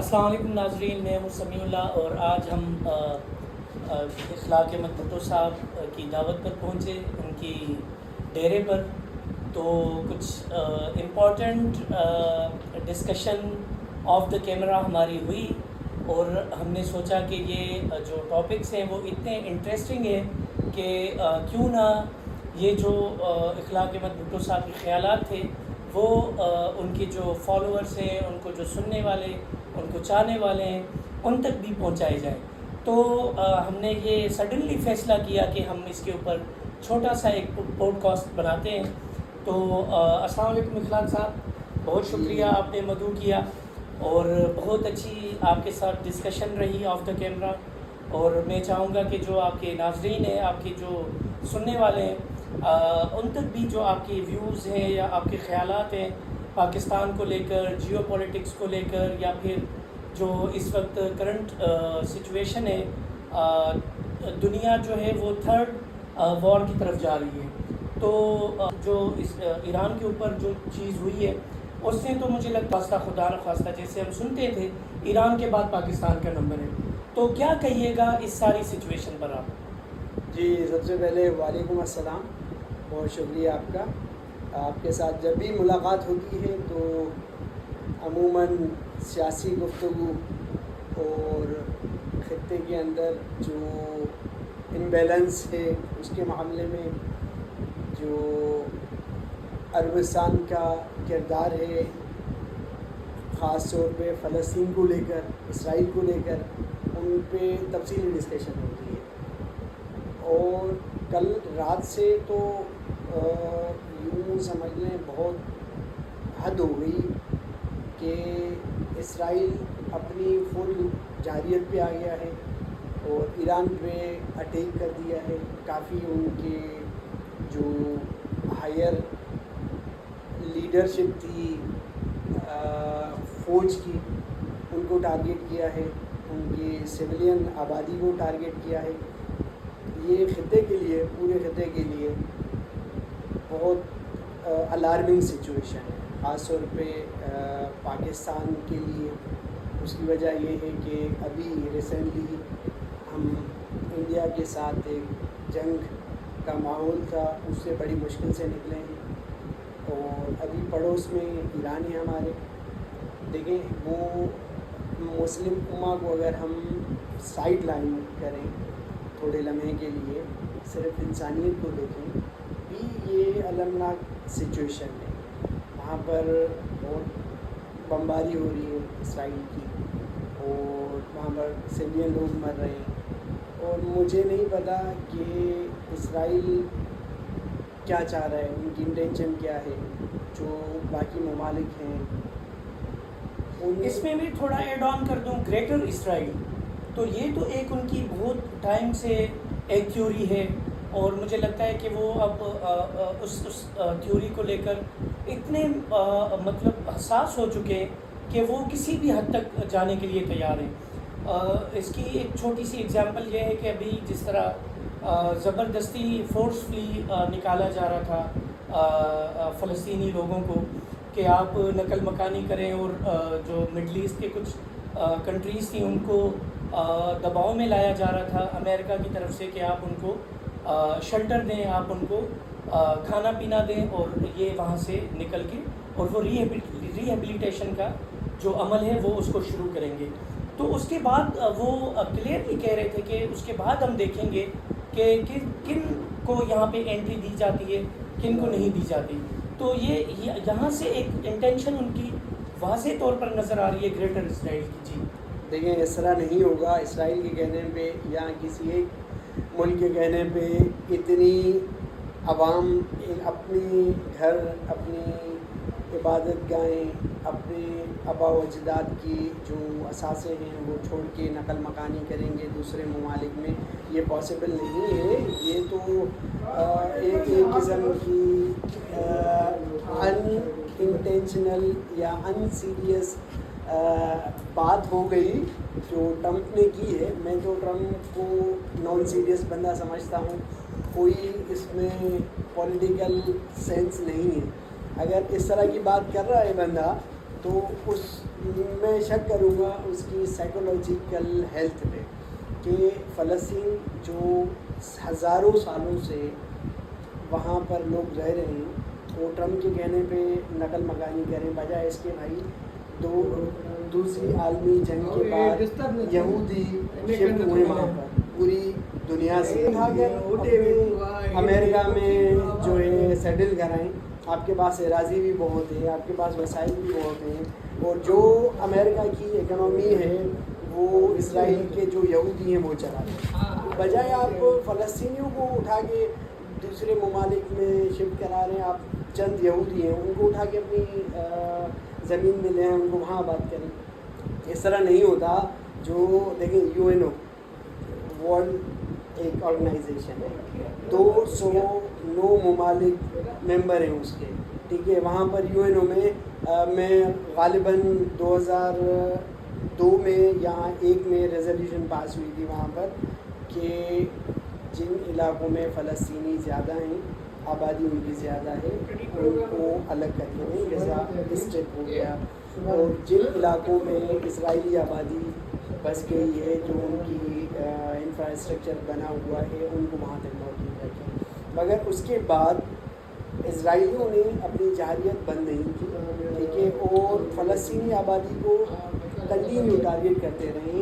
السلام علیکم ناظرین، میں ہوں سمیع اللہ اور آج ہم اخلاق احمد بھٹو صاحب کی دعوت پر پہنچے، ان کی ڈیرے پر. تو کچھ important discussion of the camera ہماری ہوئی اور ہم نے سوچا کہ یہ جو ٹاپکس ہیں وہ اتنے انٹرسٹنگ ہیں کہ کیوں نہ یہ جو اخلاق احمد بھٹو صاحب کے خیالات تھے وہ ان کے جو فالوورس ہیں، ان کو جو سننے والے، ان کو چاہنے والے ہیں، ان تک بھی پہنچائے جائیں. تو ہم نے یہ سڈنلی فیصلہ کیا کہ ہم اس کے اوپر چھوٹا سا ایک پوڈ کاسٹ بناتے ہیں. تو السلام علیکم اخلاق صاحب، بہت شکریہ آپ نے مدعو کیا اور بہت اچھی آپ کے ساتھ ڈسکشن رہی آف دا کیمرہ. اور میں چاہوں گا کہ جو آپ کے ناظرین ہیں، آپ کے جو سننے والے ہیں، ان تک بھی جو آپ کی ویوز ہیں یا آپ کے خیالات ہیں پاکستان کو لے کر، جیو پولیٹکس کو لے کر، یا پھر جو اس وقت کرنٹ سچویشن ہے، دنیا جو ہے وہ تھرڈ وار کی طرف جا رہی ہے. تو جو اس ایران کے اوپر جو چیز ہوئی ہے اس سے تو مجھے لگتا ہے خدا نخواستہ جیسے ہم سنتے تھے ایران کے بعد پاکستان کا نمبر ہے. تو کیا کہیے گا اس ساری سچویشن پر آپ؟ جی، سب سے پہلے وعلیکم السلام، بہت شکریہ آپ کا. آپ کے ساتھ جب بھی ملاقات ہوتی ہے تو عموماً سیاسی گفتگو اور خطے کے اندر جو امبیلنس ہے اس کے معاملے میں جو عربستان کا کردار ہے، خاص طور پہ فلسطین کو لے کر، اسرائیل کو لے کر، ان پہ تفصیلی ڈسکشن ہوتی ہے. اور کل رات سے تو یوں سمجھ لیں بہت حد ہو گئی کہ اسرائیل اپنی فل جارحیت پہ آ گیا ہے اور ایران پہ اٹیک کر دیا ہے. کافی ان کے جو ہائر لیڈرشپ تھی فوج کی، ان کو ٹارگیٹ کیا ہے، ان کی سویلین آبادی کو ٹارگیٹ کیا ہے. یہ خطے کے لیے، پورے خطے کے لیے بہت الارمنگ سچویشن ہے، خاص طور پہ پاکستان کے لیے. اس کی وجہ یہ ہے کہ ابھی ریسنٹلی ہم انڈیا کے ساتھ ایک جنگ کا ماحول تھا، اس سے بڑی مشکل سے نکلے ہیں. اور ابھی پڑوس میں ایران ہے ہمارے. دیکھیں، وہ مسلم امہ کو اگر ہم سائڈ لائن کریں تھوڑے لمحے کے لیے، صرف انسانیت کو دیکھیں، بھی یہ المناک سچویشن ہے. وہاں پر بہت بمباری ہو رہی ہے اسرائیل کی، اور وہاں پر سویلین لوگ مر رہے ہیں. اور مجھے نہیں پتا کہ اسرائیل کیا چاہ رہا ہے، ان کی انٹینشن کیا ہے. جو باقی ممالک ہیں اس میں بھی تھوڑا ایڈ آن کر دوں، گریٹر اسرائیل، تو یہ تو ایک ان کی بہت ٹائم سے ایک تھیوری ہے اور مجھے لگتا ہے کہ وہ اب اس تھیوری کو لے کر اتنے مطلب حساس ہو چکے ہیں کہ وہ کسی بھی حد تک جانے کے لیے تیار ہیں. اس کی ایک چھوٹی سی اگزامپل یہ ہے کہ ابھی جس طرح زبردستی فورسفلی نکالا جا رہا تھا فلسطینی لوگوں کو کہ آپ نقل مکانی کریں، اور جو مڈل ایسٹ کے کچھ کنٹریز تھیں ان کو دباؤ میں لایا جا رہا تھا امریکہ کی طرف سے کہ آپ ان کو شیلٹر دیں، آپ ان کو کھانا پینا دیں اور یہ وہاں سے نکل کے اور وہ ریہیبلیٹیشن کا جو عمل ہے وہ اس کو شروع کریں گے. تو اس کے بعد وہ کلیئرلی کہہ رہے تھے کہ اس کے بعد ہم دیکھیں گے کہ کن کو یہاں پہ انٹری دی جاتی ہے، کن کو نہیں دی جاتی. تو یہ یہاں سے ایک انٹینشن ان کی واضح طور پر نظر آ رہی ہے گریٹر اسرائیل کی. جی دیکھیں، اس طرح نہیں ہوگا. اسرائیل کے کہنے پہ یا کسی ایک ملک کے کہنے پہ اتنی عوام اپنی گھر، اپنی عبادت گاہیں، اپنے آبا و اجداد کی جو اثاثے ہیں وہ چھوڑ کے نقل مکانی کریں گے دوسرے ممالک میں. یہ پاسبل نہیں ہے. یہ تو ایک قسم کی ان انٹینشنل یا ان سیریس بات ہو گئی جو ٹرمپ نے کی ہے. میں تو ٹرمپ کو نان سیریس بندہ سمجھتا ہوں. کوئی اس میں پولیٹیکل سینس نہیں ہے. اگر اس طرح کی بات کر رہا ہے بندہ تو اس میں شک کروں گا اس کی سائیکولوجیکل ہیلتھ پہ کہ فلسطین جو ہزاروں سالوں سے وہاں پر لوگ رہ رہے ہیں وہ ٹرمپ کے کہنے پہ نقل مکانی کریں بجائے اس کے بھائی دوسری عالمی جنگ کے بعد یہودی شفٹ ہوئے وہاں پر پوری دنیا سے امریکہ میں جو ہے سیٹل کرائیں. آپ کے پاس اراضی بھی بہت ہے, آپ کے پاس وسائل بھی بہت ہیں, اور جو امریکہ کی اکنامی ہے وہ اسرائیل کے جو یہودی ہیں وہ چلا رہے. بجائے آپ فلسطینیوں کو اٹھا کے دوسرے ممالک میں شفٹ کرا رہے ہیں, آپ چند یہودی ہیں ان کو اٹھا کے اپنی زمین میں لیں, ان کو وہاں آباد کریں. اس طرح نہیں ہوتا. جو دیکھیں UN ورلڈ ایک آرگنائزیشن ہے, 209 ممالک ممبر ہیں اس کے, ٹھیک ہے. وہاں پر UN میں غالباً 2002 میں یا 1 میں ریزولوشن پاس ہوئی تھی وہاں پر کہ جن علاقوں میں فلسطینی زیادہ ہیں, آبادی ان کی زیادہ ہے, ان کو الگ کر کے دیں, جیسا اسٹیپ ہو گیا. اور جن علاقوں میں اسرائیلی آبادی بس گئی ہے, جو ان کی انفراسٹرکچر بنا ہوا ہے, ان کو وہاں تک موجود رکھیں. مگر اس کے بعد اسرائیلیوں نے اپنی جارحیت بند نہیں کی, ٹھیک ہے, اور فلسطینی آبادی کو کنٹینیو ٹارگیٹ کرتے رہے,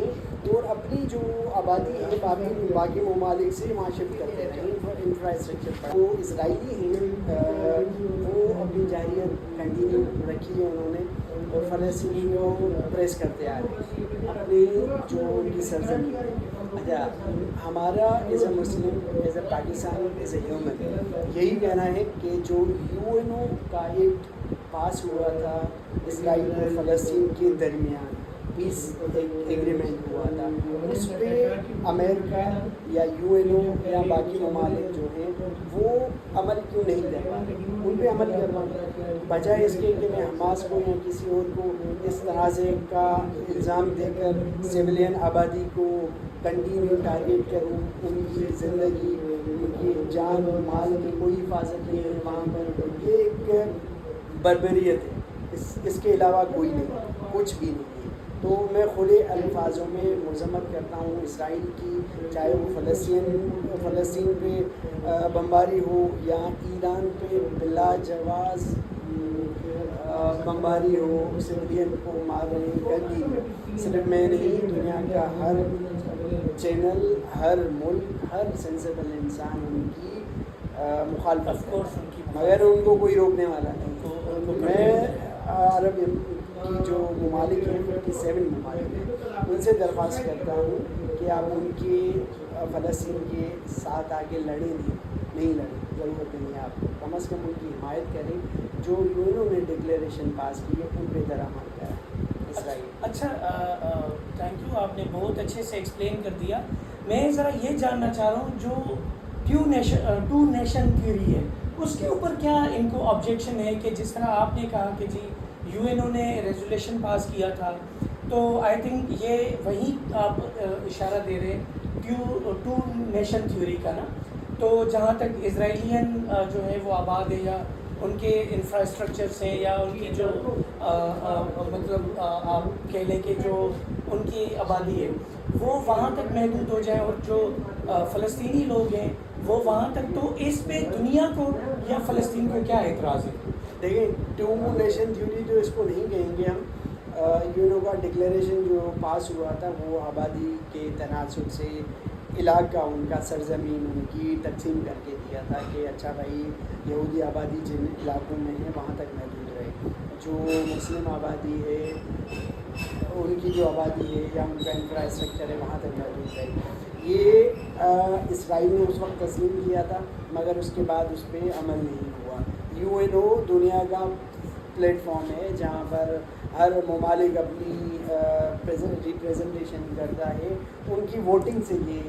اور اپنی جو آبادی ہے باقی ممالک سے وہاں شفٹ کرتے رہے انفراسٹرکچر پر. وہ اسرائیلی ہیں وہ اپنی جارحیت کنٹینیو رکھی ہے انہوں نے, اور فلسطینی کو پریس کرتے آ رہے ہیں اپنی جو ان کی سرزمین ہے. اچھا, ہمارا as a Muslim, as a Pakistan, as a human یہی کہنا ہے کہ جو UN کا ایک پاس ہوا تھا اسرائیل اور فلسطین کے درمیان, پیس ایگریمنٹ ہوا تھا, اس پہ امریکہ یا UN یا باقی ممالک جو ہیں وہ عمل کیوں نہیں کر رہے؟ ان پہ عمل کر رہے ہیں, بجائے اس کے کہ میں حماس کو یا کسی اور کو اس تنازع کا الزام دے کر سویلین آبادی کو کنٹینیو ٹارگیٹ کروں. ان کی زندگی, ان کی جان اور مال کی کوئی حفاظت نہیں ہے وہاں پر. یہ ایک بربریت ہے, اس کے علاوہ کوئی نہیں, کچھ بھی نہیں ہے. تو میں کھلے الفاظوں میں مذمت کرتا ہوں اسرائیل کی, چاہے وہ فلسطین پہ بمباری ہو یا ایران پہ بلا جواز بمباری ہو, سویلین کو مار رہے ہیں کنٹینیو. صرف میں نہیں, دنیا کا ہر چینل, ہر ملک, ہر سینسیبل انسان ان کی مخالفت ہے, مگر ان کو کوئی روکنے والا نہیں. میں عرب کی جو ممالک ہیں 57 ممالک ہیں, ان سے درخواست کرتا ہوں کہ آپ ان کی فلسطین کے ساتھ آگے لڑیں نہیں لڑیں, ضرورت نہیں ہے. آپ کم از کم ان کی حمایت کریں. جو UN نے ڈکلیریشن پاس کی ہے ان پہ درآمد کریں اسرائیل. اچھا, تھینک یو, آپ نے بہت اچھے سے ایکسپلین کر دیا. میں ذرا یہ جاننا چاہ رہا ہوں جو ٹو نیشن تھیوری ہے اس کے اوپر کیا ان کو آبجیکشن ہے؟ کہ جس طرح آپ نے کہا کہ جی UN نے ریزولیشن پاس کیا تھا, تو آئی تھنک یہ وہی آپ اشارہ دے رہے ہیں ٹو نیشن تھیوری کا نا. تو جہاں تک اسرائیلین جو ہے وہ آباد ہے, یا ان کے انفراسٹرکچرس ہیں, یا ان کی جو مطلب آپ کہہ لیں کہ جو ان کی آبادی ہے وہ وہاں تک محدود ہو جائے, اور جو فلسطینی لوگ ہیں وہ وہاں تک, تو اس پہ دنیا کو یا فلسطین کو کیا اعتراض ہے؟ دیکھیں, ٹو نیشن تھیوری تو اس کو نہیں کہیں گے ہم. UN کا ڈکلیریشن جو پاس ہوا تھا وہ آبادی کے تناسب سے علاقہ, ان کا سرزمین ان کی تقسیم کر کے دیا تھا کہ اچھا بھائی یہودی آبادی جن علاقوں میں ہے وہاں تک محدود رہے, جو مسلم آبادی ہے ان کی جو آبادی ہے یا ان کا انفراسٹرکچر ہے وہاں تک محدود رہے. یہ اسرائیل نے اس وقت تسلیم کیا تھا, مگر اس کے بعد اس پہ عمل نہیں ہوا. UN دنیا کا پلیٹ فارم ہے جہاں پر ہر ممالک اپنی ریپریزنٹیشن کرتا ہے. ان کی ووٹنگ سے یہ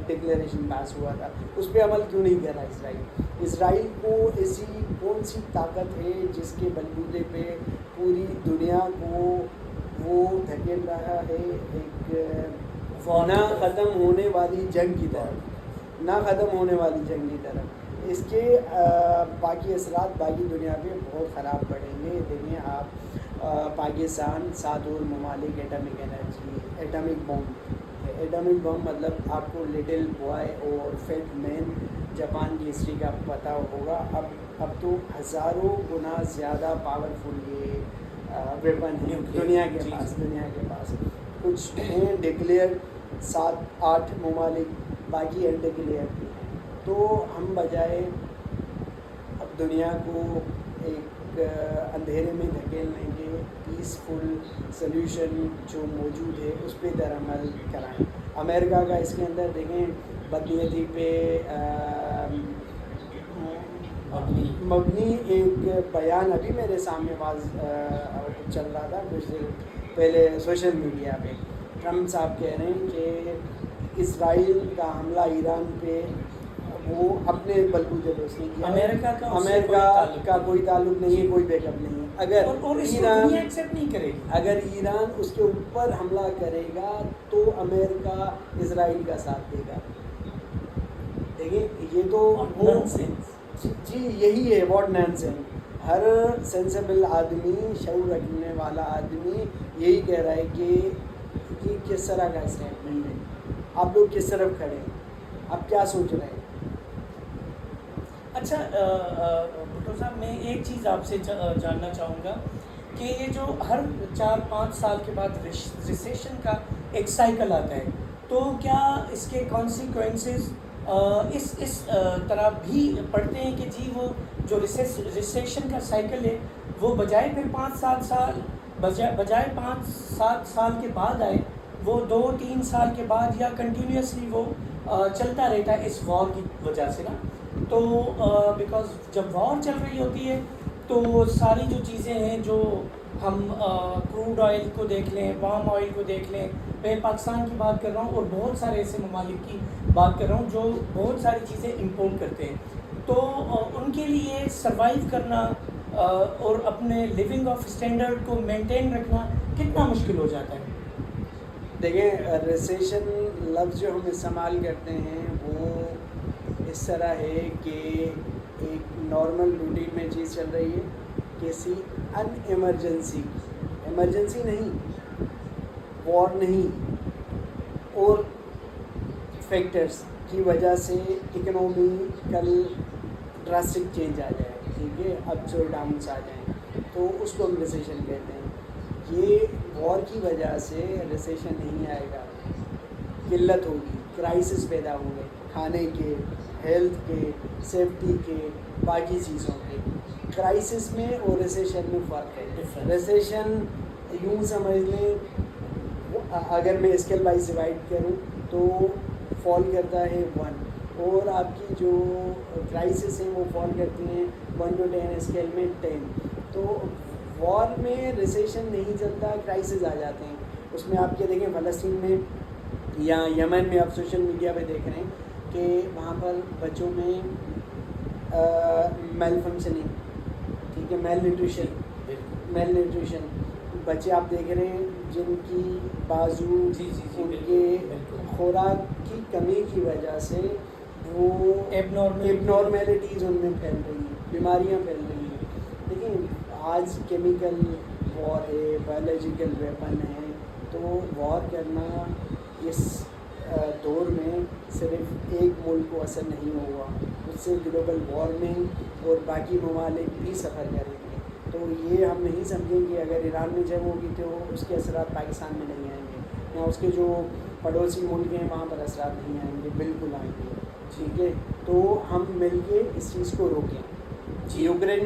ڈکلیریشن پاس ہوا تھا, اس پہ عمل کیوں نہیں کر رہا اسرائیل؟ اسرائیل کو ایسی کون سی طاقت ہے جس کے بلبوتے پہ پوری دنیا کو وہ دھکیل رہا ہے ایک نہ ختم ہونے والی جنگ کی طرف, نہ ختم ہونے والی جنگ کی طرف. اس کے باقی اثرات باقی دنیا پہ بہت خراب پڑیں گے. دیکھیں آپ پاکستان 7 اور ممالک ایٹمک بم مطلب آپ کو لٹل بوائے اور فیٹ مین جاپان کی ہسٹری کا پتہ ہوگا. اب تو ہزاروں گنا زیادہ پاورفل یہ ویپن ہے دنیا کے پاس. کچھ ہیں ڈکلیئر 7-8 ممالک، باقی انڈکلیئر بھی ہیں. تو ہم بجائے اب دنیا کو ایک اندھیرے میں دھکیلنے کے پیسفل سلیوشن جو موجود ہے اس پہ درعمل کرائیں. امریکہ کا اس کے اندر دیکھیں بدنیتی پہ مبنی ایک بیان ابھی میرے سامنے چل رہا تھا کچھ دیر پہلے سوشل میڈیا پہ. ٹرمپ صاحب کہہ رہے ہیں کہ اسرائیل کا حملہ ایران پہ وہ اپنے بلبوتے پہ اس نے کیا. امریکہ کا کوئی تعلق نہیں ہے، کوئی بیک اپ نہیں ہے. اگر ایران اس کے اوپر حملہ کرے گا تو امریکہ اسرائیل کا ساتھ دے گا. دیکھیں یہ تو جی یہی ہے واٹ نانسنس. ہر سینسیبل آدمی، شعور رکھنے والا آدمی یہی کہہ رہا ہے کہ یہ کس طرح کا اسٹیٹمنٹ ہے، آپ لوگ کس طرف کھڑے ہیں، آپ کیا سوچ رہے ہیں. اچھا بھٹو صاحب، میں ایک چیز آپ سے جاننا چاہوں گا کہ یہ جو ہر 4-5 سال کے بعد ریسیشن کا ایک سائیکل آتا ہے، تو کیا اس کے کانسیکوینسز اس طرح بھی پڑتے ہیں کہ جی وہ جو ریسیشن کا سائیکل ہے وہ بجائے پھر 5-7 سال کے بعد آئے، وہ 2-3 سال کے بعد یا کنٹینیوسلی وہ چلتا رہتا ہے اس وار کی وجہ سے نا. تو بیکاز جب وار چل رہی ہوتی ہے تو ساری جو چیزیں ہیں، جو ہم کروڈ آئل کو دیکھ لیں، پام آئل کو دیکھ لیں، میں پاکستان کی بات کر رہا ہوں اور بہت سارے ایسے ممالک کی بات کر رہا ہوں جو بہت ساری چیزیں امپورٹ کرتے ہیں، تو ان کے لیے سروائیو کرنا اور اپنے لیونگ آف اسٹینڈرڈ کو مینٹین رکھنا کتنا مشکل ہو جاتا ہے. دیکھیں ریسیشن لفظ جو ہم استعمال کرتے ہیں وہ اس طرح ہے کہ ایک نارمل روٹین میں چیز چل رہی ہے، کسی ایمرجنسی نہیں، وار نہیں، اور فیکٹرز کی وجہ سے اکنامیکل ڈراسٹک چینج آ جائے، ٹھیک ہے، اپس اور ڈاؤنس آ جائیں، تو اس کو ہم ریسیشن کہتے ہیں. یہ وار کی وجہ سے ریسیشن نہیں آئے گا، قلت ہوگی، کرائسس پیدا ہوں گے، کھانے کے، ہیلتھ کے، سیفٹی کے، باقی چیزوں کے. کرائسس میں اور ریسیشن میں فرق ہے. ریسیشن یوں سمجھ لیں، اگر میں اسکیل وائز ڈیوائڈ کروں تو فال کرتا ہے 1، اور آپ کی جو کرائسس ہیں وہ فال کرتی ہیں 1 to 10 اسکیل میں 10. تو وار میں ریسیشن نہیں چلتا، کرائسس آ جاتے ہیں. اس میں آپ کے دیکھیں فلسطین میں یا یمن میں، آپ سوشل میڈیا پہ دیکھ رہے ہیں کہ وہاں پر بچوں میں میل فنکشننگ، ٹھیک ہے، میل نیوٹریشن بچے آپ دیکھ رہے ہیں جن کی بازو ان کے خوراک کی کمی کی وجہ سے وہ ایبنارمیلٹیز ان میں پھیل رہی ہیں، بیماریاں پھیل رہی ہیں. دیکھیں آج کیمیکل وار ہے، بایولوجیکل ویپن ہے، تو وار کرنا اس دور میں صرف ایک ملک کو اثر نہیں ہوا، اس سے گلوبل وارمنگ اور باقی ممالک بھی سفر کریں گے. تو یہ ہم نہیں سمجھیں کہ اگر ایران میں جنگ ہوگی تو اس کے اثرات پاکستان میں نہیں آئیں گے، یا اس کے جو پڑوسی ملک ہیں وہاں پر اثرات نہیں آئیں گے، بالکل آئیں گے، ٹھیک ہے. تو ہم مل کے اس چیز کو روکیں. یوکرین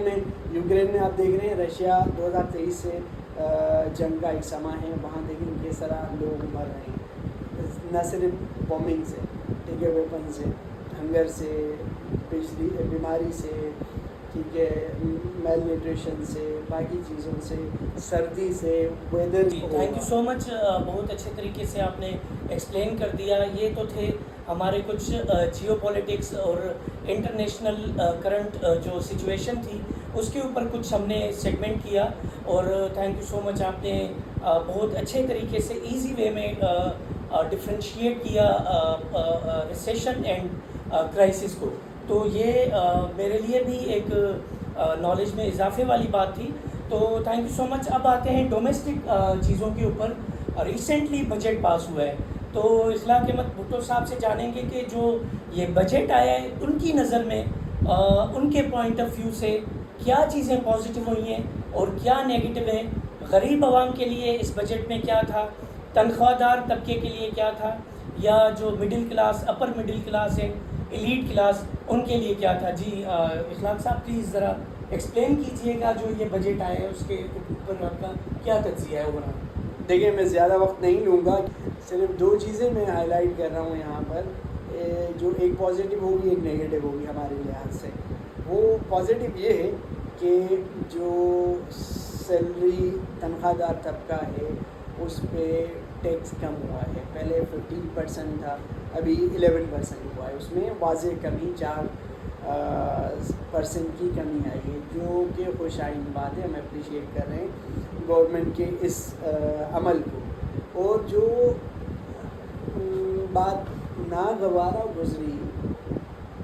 میں آپ دیکھ رہے ہیں رشیا 2023 سے جنگ کا ایک سماں ہے، وہاں دیکھیں کس طرح لوگ مر رہے ہیں، نہ صرف بومنگ سے، ٹھیک ہے، ویپن سے، ہنگر سے، بیماری سے، ٹھیک ہے، میل نیوٹریشن سے، باقی چیزوں سے، سردی سے، ویدر. تھینک یو سو مچ، بہت اچھے طریقے سے آپ نے ایکسپلین کر دیا. یہ تو تھے ہمارے کچھ جیو پولیٹکس اور انٹرنیشنل کرنٹ جو سچویشن تھی اس کے اوپر کچھ ہم نے سیگمنٹ کیا، اور تھینک یو سو مچ، آپ نے بہت اچھے طریقے سے ایزی وے میں ڈفرینشیٹ کیا ریسیشن اینڈ کرائسس کو. تو یہ میرے لیے بھی ایک نالج میں اضافے والی بات تھی. تو تھینک یو سو مچ. اب آتے ہیں ڈومیسٹک چیزوں کے اوپر. ریسنٹلی بجٹ پاس ہوا ہے, تو اخلاق احمد بھٹو صاحب سے جانیں گے کہ جو یہ بجٹ آیا ہے ان کی نظر میں, ان کے پوائنٹ آف ویو سے کیا چیزیں پازیٹیو ہوئی ہیں اور کیا نیگیٹو ہیں. غریب عوام کے لیے اس بجٹ میں کیا تھا, تنخواہ دار طبقے کے لیے کیا تھا, یا جو middle class, upper middle class ہے, ایلیٹ کلاس, ان کے لیے کیا تھا. جی اخلاق صاحب پلیز ذرا ایکسپلین کیجئے گا جو یہ بجٹ آیا ہے اس کے اوپر آپ کا کیا تجزیہ ہے اوورآل. دیکھیں میں زیادہ وقت نہیں لوں گا, صرف 2 چیزیں میں ہائی لائٹ کر رہا ہوں یہاں پر, جو ایک پازیٹیو ہوگی ایک نیگیٹو ہوگی ہمارے لحاظ سے. وہ پازیٹیو یہ ہے کہ جو سیلری تنخواہ دار طبقہ ہے اس پہ ٹیکس کم ہوا ہے. پہلے 15% تھا, ابھی 11% ہوا ہے. اس میں واضح کمی 4% کی کمی آئی ہے, جو کہ خوش آئند بات ہے. ہم اپریشیٹ کر رہے ہیں گورنمنٹ کے اس عمل کو. اور جو بات ناگوارا گزری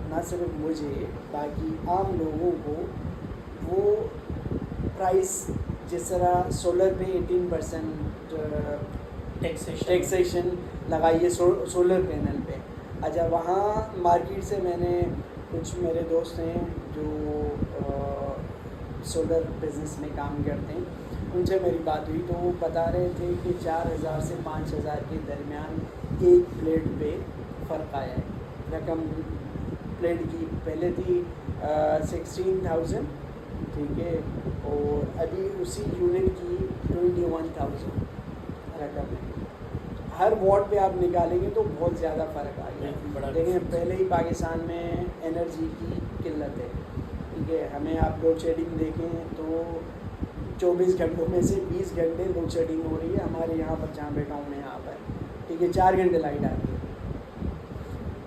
نہ صرف مجھے باقی عام لوگوں کو, وہ پرائس جس طرح سولر پہ 18% ٹیکسیشن لگائی ہے سولر پینل پہ. اچھا وہاں مارکیٹ سے میں نے کچھ میرے دوست ہیں جو سولر بزنس میں کام کرتے ہیں, ان سے میری بات ہوئی تو وہ بتا رہے تھے کہ 4,000 سے 5,000 کے درمیان ایک پلیٹ پہ فرق آیا ہے. رقم پلیٹ کی پہلے تھی 16,000, ٹھیک ہے, اور ابھی اسی یونٹ کی 21,000 رقم ہے. ہر واٹ پہ آپ نکالیں گے تو بہت زیادہ فرق آ گیا. لیکن پہلے ہی پاکستان میں انرجی کی قلت ہے, ٹھیک ہے. ہمیں آپ لوڈ شیڈنگ دیکھیں تو 24 گھنٹوں میں سے 20 گھنٹے لوڈ شیڈنگ ہو رہی ہے ہمارے یہاں پر جہاں بیٹھا ہوں میں یہاں پر, ٹھیک ہے. 4 گھنٹے لائٹ آتی ہے.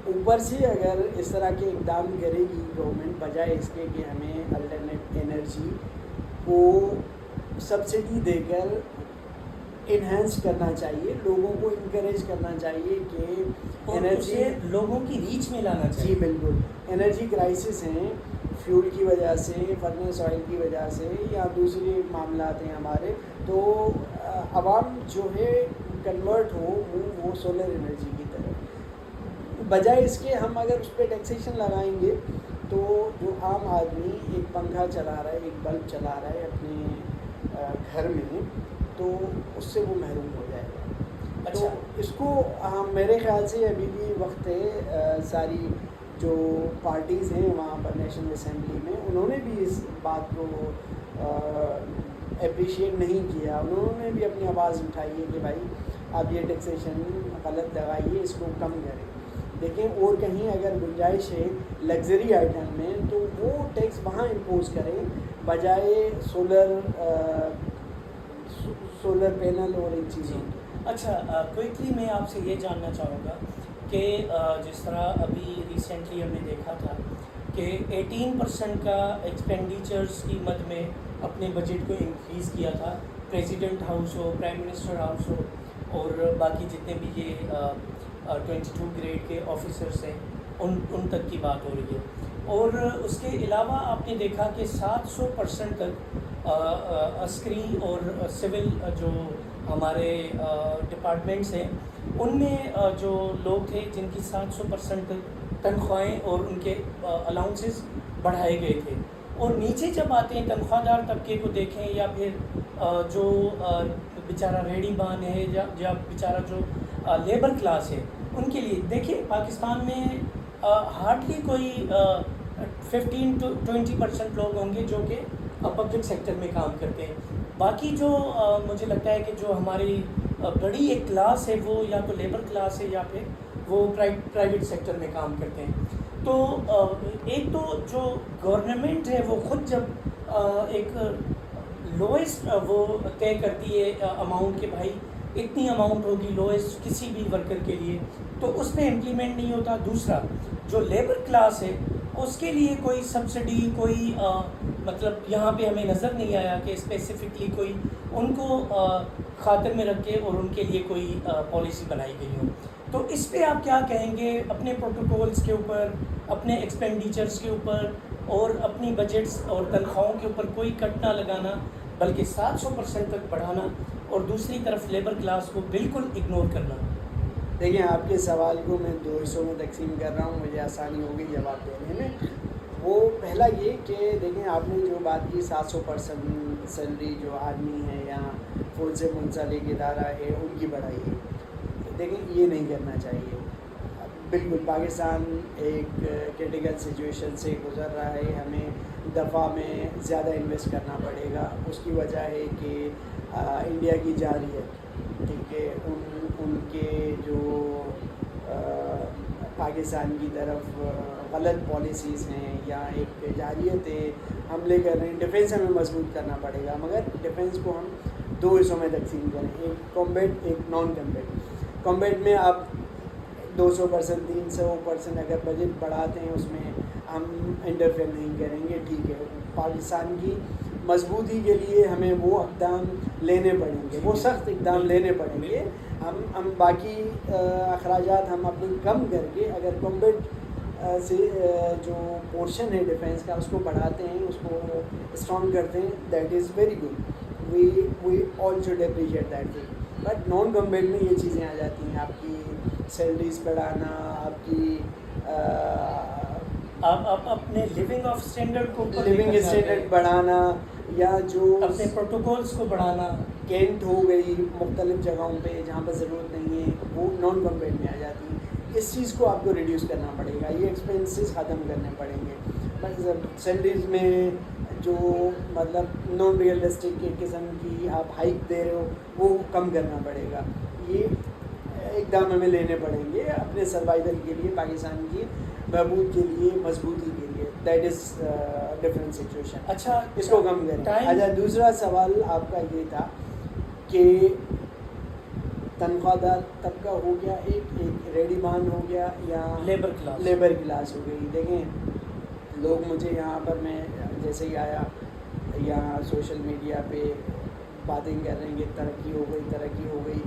اوپر سے اگر اس طرح کے اقدام کرے گی گورنمنٹ, بجائے اس کے کہ ہمیں الٹرنیٹ انرجی کو سبسڈی دے کر انہینس کرنا چاہیے, لوگوں کو انکریج کرنا چاہیے کہ انرجی لوگوں کی ریچ میں لانا چاہیے. جی بالکل. انرجی کرائسس ہیں فیول کی وجہ سے, فرنس آئل کی وجہ سے, یا دوسرے معاملات ہیں ہمارے, تو عوام جو ہے کنورٹ ہو وہ سولر انرجی کی طرف, بجائے اس کے ہم اگر اس پہ ٹیکسیشن لگائیں گے تو جو عام آدمی ایک پنکھا چلا رہا ہے, ایک بلب چلا رہا ہے اپنے گھر میں, تو اس سے وہ محروم ہو جائے گا. اچھا, تو اس کو میرے خیال سے ابھی بھی وقت ہے. ساری جو پارٹیز ہیں وہاں پر نیشنل اسمبلی میں, انہوں نے بھی اس بات کو اپریشیٹ نہیں کیا. انہوں نے بھی اپنی آواز اٹھائی ہے کہ بھائی آپ یہ ٹیکسیشن غلط لگائیے, اس کو کم کریں. دیکھیں اور کہیں اگر گنجائش ہے لگژری آئٹم میں تو وہ ٹیکس وہاں امپوز کریں, بجائے سولر پینل اور ان چیزوں. اچھا کوئکلی میں آپ سے یہ جاننا چاہوں گا کہ جس طرح ابھی ریسنٹلی ہم نے دیکھا تھا کہ 18% کا ایکسپینڈیچرز کی مد میں اپنے بجٹ کو انکریز کیا تھا. پریزیڈنٹ ہاؤس ہو, پرائم منسٹر ہاؤس ہو, اور باقی جتنے بھی یہ 22 گریڈ کے آفیسرس ہیں ان تک کی بات ہو رہی ہے. اور اس کے علاوہ آپ نے دیکھا کہ 700% تک عسکری اور سول جو ہمارے ڈپارٹمنٹس ہیں ان میں جو لوگ تھے جن کی 700% تنخواہیں اور ان کے الاؤنسز بڑھائے گئے تھے. اور نیچے جب آتے ہیں تنخواہ دار طبقے کو دیکھیں, یا پھر جو بیچارہ ریڑھی بان ہے, یا بیچارہ جو لیبر کلاس ہے, ان کے لیے دیکھیں پاکستان میں ہارڈلی کوئی 15 to 20% لوگ ہوں گے جو کہ پبلک سیکٹر میں کام کرتے ہیں. باقی جو مجھے لگتا ہے کہ جو ہماری بڑی ایک کلاس ہے وہ یا تو لیبر کلاس ہے یا پھر وہ پرائیویٹ سیکٹر میں کام کرتے ہیں. تو ایک تو جو گورنمنٹ ہے وہ خود جب ایک لوئسٹ وہ طے کرتی ہے اماؤنٹ کہ بھائی اتنی اماؤنٹ ہوگی لوئسٹ کسی بھی ورکر کے لیے, تو اس پہ امپلیمنٹ نہیں ہوتا. دوسرا جو لیبر کلاس ہے اس کے لیے کوئی سبسڈی, کوئی مطلب یہاں پہ ہمیں نظر نہیں آیا کہ اسپیسیفکلی کوئی ان کو خاطر میں رکھ کے اور ان کے لیے کوئی پالیسی بنائی گئی ہو. تو اس پہ آپ کیا کہیں گے اپنے پروٹوکولز کے اوپر, اپنے ایکسپینڈیچرز کے اوپر, اور اپنی بجٹس اور تنخواہوں کے اوپر کوئی کٹ نہ لگانا, بلکہ 700% تک بڑھانا اور دوسری طرف لیبر کلاس کو بالکل اگنور کرنا؟ دیکھیں آپ کے سوال کو میں 2 حصوں میں تقسیم کر رہا ہوں، مجھے آسانی ہوگی جواب دینے میں. وہ پہلا یہ کہ دیکھیں آپ نے جو بات کی 700% سیلری جو آدمی ہے یا فوج سے منسلک ادارہ ہے ان کی بڑھائی ہے. دیکھیں یہ نہیں کرنا چاہیے. بالکل پاکستان ایک کرٹیکل سچویشن سے گزر رہا ہے، ہمیں دفاع میں زیادہ انویسٹ کرنا پڑے گا. اس کی وجہ ہے کہ انڈیا کی جارحیت، ٹھیک ہے، ان کے جو پاکستان کی طرف غلط پالیسیز ہیں یا ایک جارحیت ہے، حملے کر رہے ہیں. ڈیفینس ہمیں مضبوط کرنا پڑے گا، مگر ڈیفینس کو ہم 2 حصوں میں تقسیم کریں، ایک کمبیٹ ایک نان کمبیٹ. کمبیٹ میں آپ 200% 300% اگر بجٹ بڑھاتے ہیں اس میں ہم انٹرفیئر نہیں کریں گے، ٹھیک ہے. پاکستان کی مضبوطی کے لیے ہمیں وہ اقدام لینے پڑیں گے، وہ سخت اقدام لینے پڑیں گے. ہم باقی اخراجات ہم اپنے کم کر کے اگر کمبیٹ سے جو پورشن ہے ڈیفینس کا اس کو بڑھاتے ہیں، اس کو اسٹرانگ کرتے ہیں، that is very good. We all should appreciate that thing. But non combat میں یہ چیزیں آ جاتی ہیں، آپ کی سیلریز بڑھانا، آپ کی آپ اپنے لیونگ آف اسٹینڈرڈ کو لیونگ اسٹینڈرڈ بڑھانا یا جو اپنے پروٹوکولز کو بڑھانا، کینٹ ہو گئی مختلف جگہوں پہ جہاں پر ضرورت نہیں ہے، وہ نان کمبیٹ میں آ جاتی ہیں. اس چیز کو آپ کو ریڈیوس کرنا پڑے گا، یہ ایکسپینسز ختم کرنے پڑیں گے. بس سیلریز میں جو مطلب نان ریئلسٹک ایک قسم کی آپ ہائک دے رہے ہو وہ کم کرنا پڑے گا. یہ اقدام ہمیں لینے پڑیں گے اپنے سروائیول کے لیے، پاکستان کی بہبود کے لیے، مضبوطی کے لیے. That is different situation. اچھا اس کو کم کریں. اچھا دوسرا سوال آپ کا یہ تھا کہ تنخواہ دار طبقہ ہو گیا، ایک ریڈی مان ہو گیا یا لیبر کلاس ہو گئی. دیکھیں لوگ مجھے یہاں پر میں جیسے ہی آیا یہاں سوشل میڈیا پہ باتیں کر رہے ہیں کہ ترقی ہو گئی.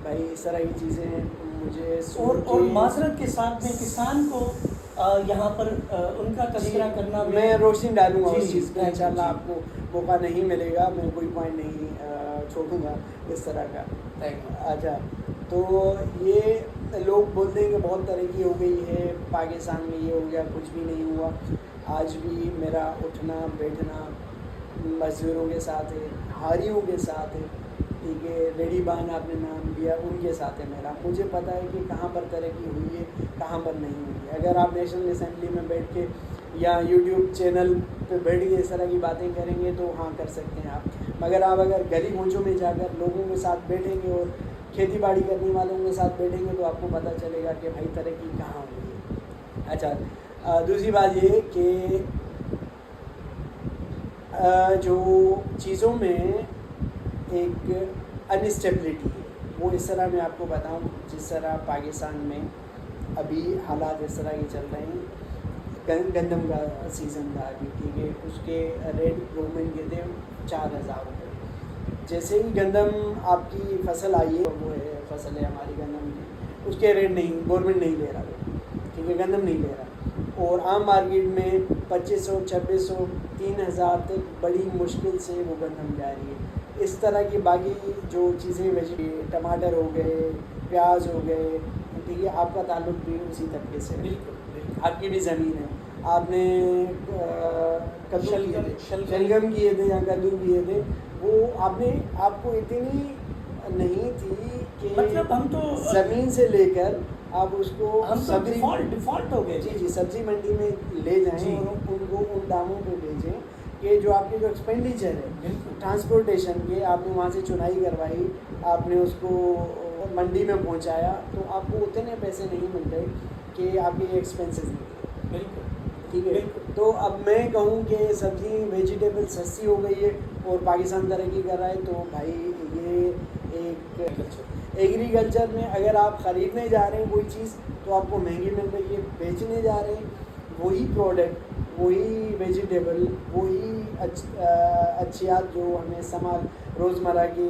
بھائی اس طرح کی چیزیں مجھے اور معذرت کے ساتھ میں کسان کو یہاں پر ان کا تذکرہ کرنا میں روشنی ڈالوں گا اس چیز پہ انشاءاللہ. آپ کو موقع نہیں ملے گا، میں کوئی پوائنٹ نہیں چھوڑوں گا اس طرح کا. اچھا تو یہ لوگ بولتے ہیں کہ بہت ترقی ہو گئی ہے پاکستان میں، یہ ہو گیا، کچھ بھی نہیں ہوا. آج بھی میرا اٹھنا بیٹھنا مزدوروں کے ساتھ ہے، ہاریوں کے ساتھ ہے، ٹھیک ہے. ریڈی بان آپ نے نام لیا، ان کے ساتھ ہے میرا. مجھے پتہ ہے کہ کہاں پر ترقی ہوئی ہے، کہاں پر نہیں ہوئی ہے. اگر آپ نیشنل اسمبلی میں بیٹھ کے یا یوٹیوب چینل پہ بیٹھ کے اس طرح کی باتیں کریں گے تو ہاں کر سکتے ہیں آپ. مگر آپ اگر گلی گونچوں میں جا کر لوگوں کے ساتھ بیٹھیں گے اور کھیتی باڑی کرنے والوں کے ساتھ بیٹھیں گے تو آپ کو پتہ چلے گا کہ بھائی ترقی کہاں ہوئی ہے. اچھا دوسری بات یہ کہ جو چیزوں میں ایک انسٹیبلٹی ہے وہ اس طرح میں آپ کو بتاؤں. جس طرح پاکستان میں ابھی حالات اس طرح کے چل رہے ہیں، گندم کا سیزن تھا ابھی، ٹھیک ہے. اس کے ریٹ گورنمنٹ کے تھے 4,000 روپے. جیسے ہی گندم آپ کی فصل آئی ہے، وہ ہے فصل ہے ہماری گندم کی، اس کے ریٹ نہیں گورنمنٹ نہیں لے رہا، ٹھیک ہے، گندم نہیں لے رہا. اور عام مارکیٹ میں 2,500 2,600 3,000 تک بڑی مشکل سے وہ گندم جا رہی ہے. اس طرح کی باقی جو چیزیں ٹماٹر ہو گئے، پیاز ہو گئے، ٹھیک ہے. آپ کا تعلق بھی اسی طبقے سے ہے، آپ کی بھی زمین ہے، آپ نے کدو کیے تھے، شلگم کیے تھے یا کدو کیے تھے، وہ آپ کو اتنی نہیں تھی کہ مطلب ہم تو زمین سے لے کر آپ اس کو سبزی ڈیفالٹ ہو گئے. جی سبزی منڈی میں لے جائیں اور ان کو ان داموں پہ بیچیں کہ جو آپ کے جو ایکسپینڈیچر ہے ٹرانسپورٹیشن کے، آپ نے وہاں سے چنائی کروائی، آپ نے اس کو منڈی میں پہنچایا، تو آپ کو اتنے پیسے نہیں مل رہے کہ آپ کے ایکسپینسز نہیں. بالکل ٹھیک ہے. تو اب میں کہوں کہ سبزی ویجیٹیبل سستی ہو گئی ہے اور پاکستان ترقی کر رہا ہے، تو بھائی یہ ایک ایگریکلچر میں اگر آپ خریدنے جا رہے ہیں کوئی چیز تو آپ کو مہنگی مل رہی ہے، بیچنے جا رہے ہیں وہی پروڈکٹ، وہی ویجیٹیبل، وہی اچھیات جو ہمیں استعمال روزمرہ کے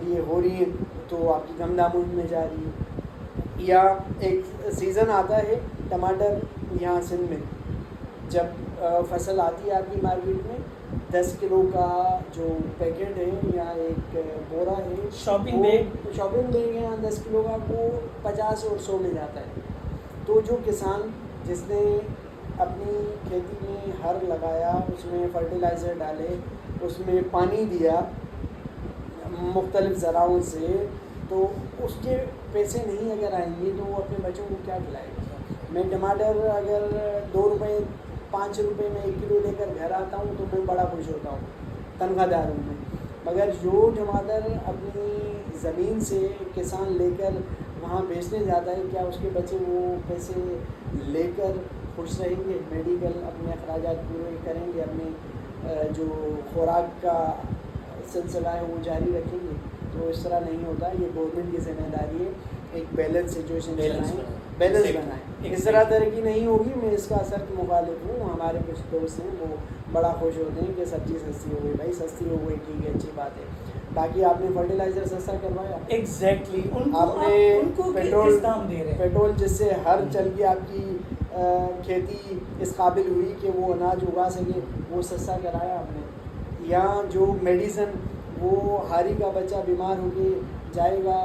لیے ہو رہی ہیں تو آپ کی کم داموں میں جا رہی ہے. یا ایک سیزن آتا ہے ٹماٹر یہاں سندھ میں، جب فصل آتی ہے آپ کی مارکیٹ میں 10 کلو کا جو پیکٹ ہے یا ایک بورا ہے شاپنگ بیگ ہے 10 کلو کا وہ 50 اور 100 میں جاتا ہے. تو جو کسان جس نے اپنی کھیتی میں ہر لگایا, اس میں فرٹیلائزر ڈالے, اس میں پانی دیا مختلف ذرائع سے, تو اس کے پیسے نہیں اگر آئیں گے تو وہ اپنے بچوں کو کیا کھلائے گا. میں ٹماٹر اگر 2 روپے 5 روپے میں 1 کلو لے کر گھر آتا ہوں تو میں بڑا خوش ہوتا ہوں, تنخواہ دار ہوں میں. مگر جو ٹماٹر اپنی زمین سے کسان لے کر وہاں بیچنے جاتا ہے, کیا اس کے بچے وہ پیسے لے کر خوش رہیں گے؟ میڈیکل اپنے اخراجات پورے کریں گے, اپنے جو خوراک کا سلسلہ ہے وہ جاری رکھیں گے؟ تو اس طرح نہیں ہوتا. یہ گورنمنٹ کی ذمہ داری ہے ایک بیلنس سچویشن بیلنس بنائیں. اس طرح ترقی نہیں ہوگی. میں اس کا سخت مخالف ہوں. ہمارے کچھ دوست ہیں وہ بڑا خوش ہوتے ہیں کہ سبزی سستی ہو گئی. بھائی سستی ہو گئی ٹھیک ہے, اچھی بات ہے. باقی آپ نے فرٹیلائزر سستا کروایا, ایگزیکٹلی آپ نے پیٹرول پیٹرول جس سے ہر چل کے آپ کی کھیتی اس قابل ہوئی کہ وہ اناج اگا سکے, وہ سستا کرایا آپ نے. یا جو میڈیسن, وہ ہاری کا بچہ بیمار ہو کے جائے گا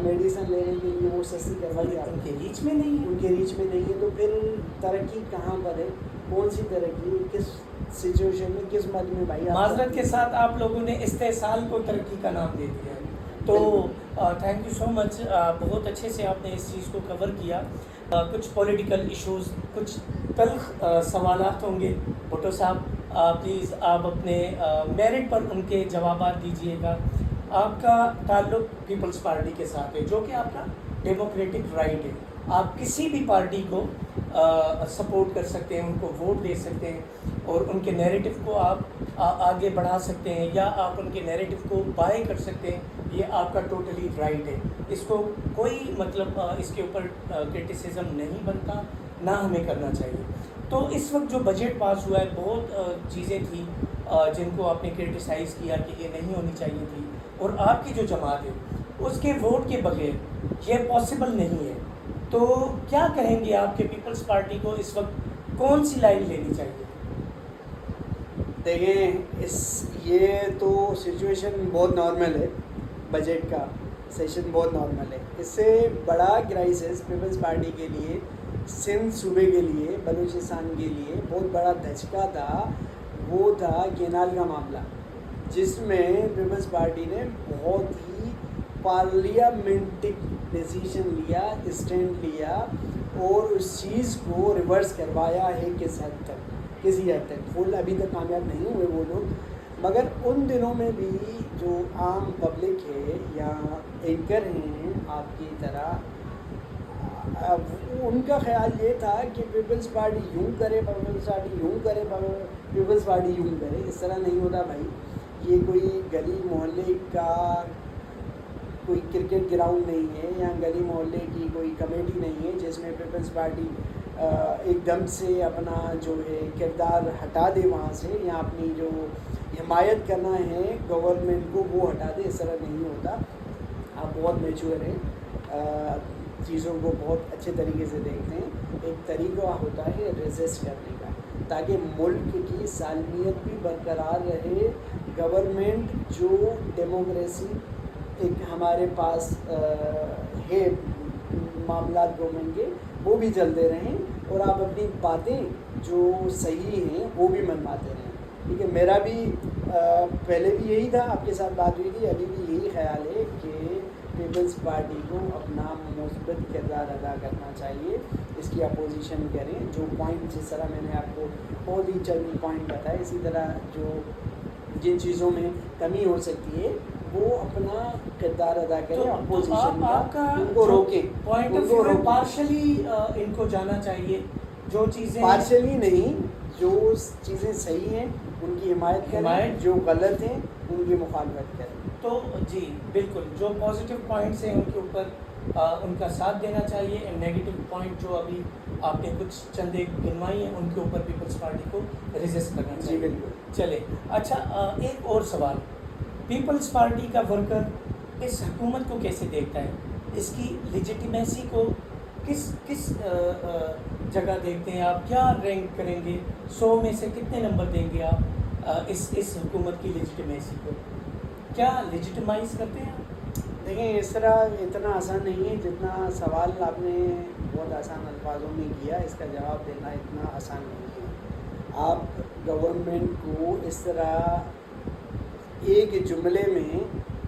میڈیسن لینے کے لیے, وہ سستی کروائی آپ ان نے. کے ریچ میں نہیں ہے. ان کے ریچ میں نہیں ہے. تو پھر ترقی کہاں پر ہے؟ کون سی ترقی, کس سچویشن میں, کس مد میں بھائی؟ معذرت کے ساتھ آپ لوگوں نے استحصال کو ترقی کا نام دے دیا ہے. تو تھینک یو سو مچ, بہت اچھے سے آپ نے اس چیز کو کور کیا. کچھ پولیٹیکل ایشوز, کچھ تلخ سوالات ہوں گے. بھٹو صاحب پلیز آپ اپنے میرٹ پر ان کے جوابات دیجیے گا. آپ کا تعلق پیپلز پارٹی کے ساتھ ہے, جو کہ آپ کا ڈیموکریٹک رائٹ ہے. آپ کسی بھی پارٹی کو سپورٹ کر سکتے ہیں, ان کو ووٹ دے سکتے ہیں, اور ان کے نیریٹو کو آپ آگے بڑھا سکتے ہیں, یا آپ ان کے نیریٹو کو بائی کر سکتے ہیں. یہ آپ کا ٹوٹلی رائٹ ہے. اس کو کوئی مطلب اس کے اوپر کرٹیسزم نہیں بنتا, نہ ہمیں کرنا چاہیے. تو اس وقت جو بجٹ پاس ہوا ہے, بہت چیزیں تھیں جن کو آپ نے کرٹیسائز کیا کہ یہ نہیں ہونی چاہیے تھی, اور آپ کی جو جماعت ہے اس کے ووٹ کے بغیر یہ پاسبل نہیں ہے. تو کیا کہیں گے آپ کہ پیپلز پارٹی کو اس وقت کون سی لائن لینی چاہیے؟ دیکھیں, یہ تو سچویشن بہت نارمل ہے. بجٹ کا سیشن بہت نارمل ہے. اس سے بڑا کرائسس پیپلز پارٹی کے لیے, سندھ صوبے کے لیے, بلوچستان کے لیے بہت بڑا دھچکا تھا. وہ تھا کینال کا معاملہ, جس میں پیپلز پارٹی نے بہت ہی پارلیامنٹک ڈیسیشن لیا, اسٹینڈ لیا, اور اس چیز کو ریورس کروایا ہے. کسی حد تک فل ابھی تک کامیاب نہیں ہوئے وہ لوگ. مگر ان دنوں میں بھی جو عام پبلک ہے یا اینکر ہیں آپ کی طرح, ان کا خیال یہ تھا کہ پیپلز پارٹی یوں کرے, پیپلز پارٹی یوں کرے, پیپلز پارٹی یوں کرے. اس طرح نہیں ہوتا بھائی. یہ کوئی گلی محلے کا کوئی کرکٹ گراؤنڈ نہیں ہے, یا گلی محلے کی کوئی کمیٹی نہیں ہے جس میں پیپلز پارٹی ایک دم سے اپنا جو ہے کردار ہٹا دے وہاں سے, یا اپنی جو حمایت کرنا ہے گورنمنٹ کو وہ ہٹا دے. اس طرح نہیں ہوتا. آپ بہت میچور ہیں, چیزوں کو بہت اچھے طریقے سے دیکھتے ہیں. ایک طریقہ ہوتا ہے ریزسٹ کرنے کا, تاکہ ملک کی سالمیت بھی برقرار رہے. گورنمنٹ جو ڈیموکریسی ایک ہمارے پاس ہے, معاملات گورنمنٹ کے وہ بھی چلتے رہیں, اور آپ اپنی باتیں جو صحیح ہیں وہ بھی منواتے رہیں. ٹھیک ہے, میرا بھی پہلے بھی یہی تھا, آپ کے ساتھ بات ہوئی تھی, ابھی بھی یہی خیال ہے کہ پیپلز پارٹی کو اپنا مثبت کردار ادا کرنا چاہیے. اس کی اپوزیشن کریں. جو پوائنٹ جس طرح میں نے آپ کو بہت ہی چند پوائنٹ بتائے, اسی طرح جو جن چیزوں میں کمی ہو سکتی ہے وہ اپنا کردار ادا کریں. اپوزیشن کا ان کو روکیں, پوائنٹ آف ویو پارشلی ان کو جانا چاہیے. جو چیزیں پارشلی نہیں, جو چیزیں صحیح ہیں ان کی حمایت کریں, جو غلط ہیں ان کی مخالفت کریں. تو جی بالکل, جو پازیٹیو پوائنٹس ہیں ان کے اوپر ان کا ساتھ دینا چاہیے. نیگیٹو پوائنٹ جو ابھی آپ نے کچھ چند ایک گنوائی ہیں ان کے اوپر پیپلز پارٹی کو ریزسٹ کرنا چاہیے. جی بالکل. چلے اچھا, ایک اور سوال. پیپلز پارٹی کا ورکر اس حکومت کو کیسے دیکھتا ہے؟ اس کی لیجیٹیمیسی کو کس جگہ دیکھتے ہیں آپ؟ کیا رینک کریں گے؟ 100 میں سے کتنے نمبر دیں گے آپ اس حکومت کی لیجیٹمیسی کو کیا لیجیٹمائز کرتے ہیں آپ؟ دیکھیں اس طرح اتنا آسان نہیں ہے جتنا سوال آپ نے بہت آسان الفاظوں میں کیا، اس کا جواب دینا اتنا آسان نہیں ہے. آپ گورنمنٹ کو اس طرح ایک جملے میں